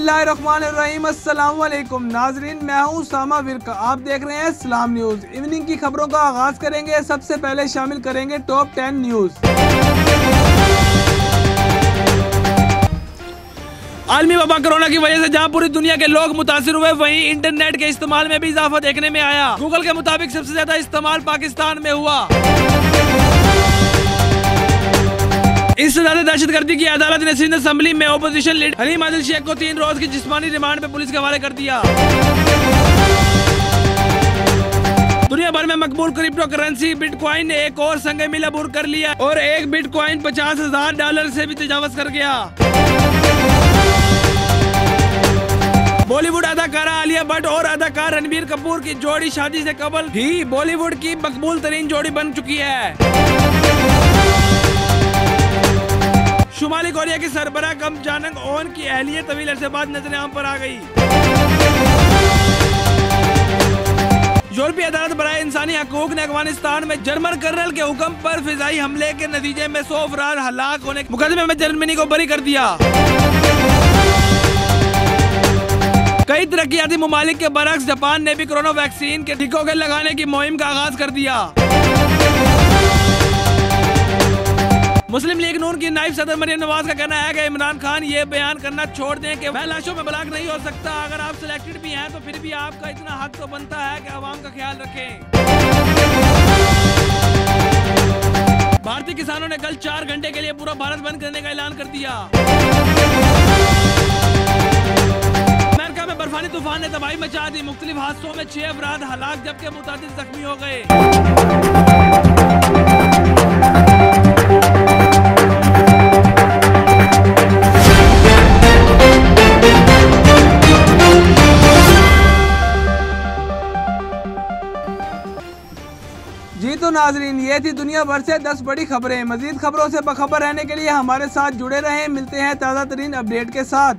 बिस्मिल्लाहिर्रहमानिर्रहीम। अस्सलाम वालेकुम नाजरीन, मैं हूं उसामा विरका। आप देख रहे हैं इस्लाम न्यूज। इवनिंग की खबरों का आगाज करेंगे। सबसे पहले शामिल करेंगे टॉप 10 न्यूज। आलमी वबा कोरोना की वजह से जहां पूरी दुनिया के लोग मुतासिर हुए, वहीं इंटरनेट के इस्तेमाल में भी इजाफा देखने में आया। गूगल के मुताबिक सबसे ज्यादा इस्तेमाल पाकिस्तान में हुआ। इससे ज्यादा दहशतगर्दी की अदालत ने सिंध असेंबली में ओपोजिशन लीडर हलीम आदिल शेख को 3 रोज की जिस्मानी रिमांड पे पुलिस के हवाले कर दिया। दुनिया भर में मकबूल क्रिप्टो करेंसी बिटकॉइन ने एक और संग मिल अबूर कर लिया और एक बिटकॉइन $50,000 से भी तजावज कर गया। बॉलीवुड अदाकारा आलिया भट्ट और अदाकार रणबीर कपूर की जोड़ी शादी से कबल ही बॉलीवुड की मकबूल तरीन जोड़ी बन चुकी है। शुमाली कोरिया की सरबराह किम जोंग उन की अहलियत तवील अरसे बाद नजर आम पर आ गई। यूरोपीय अदालत बराए इंसानी हकूक ने अफगानिस्तान में जर्मन कर्नल के हुक्म पर फिजाई हमले के नतीजे में 100 अफराद हलाक होने के मुकदमे में जर्मनी को बरी कर दिया। कई तरक्याती ममालिक के बरक्स जापान ने भी कोरोना वैक्सीन के टीकों के लगाने की मुहिम का आगाज कर दिया। मुस्लिम लीग नून की नायब सदर मरियम नवाज का कहना है कि इमरान खान ये बयान करना छोड़ दें कि मैं लाशों में बलाक नहीं हो सकता। अगर आप सिलेक्टेड भी हैं तो फिर भी आपका इतना हक तो बनता है कि आवाम का ख्याल रखें। भारतीय किसानों ने कल 4 घंटे के लिए पूरा भारत बंद करने का ऐलान कर दिया। अमेरिका में बर्फानी तूफान ने तबाही मचा दी। मुख्तलिफ हादसों में 6 अफराद हलाक जबकि मुतादिद जख्मी हो गए। जी तो नाजरीन, ये थी दुनिया भर से 10 बड़ी खबरें। मजीद खबरों से बखबर रहने के लिए हमारे साथ जुड़े रहें। मिलते हैं ताज़ा तरीन अपडेट के साथ।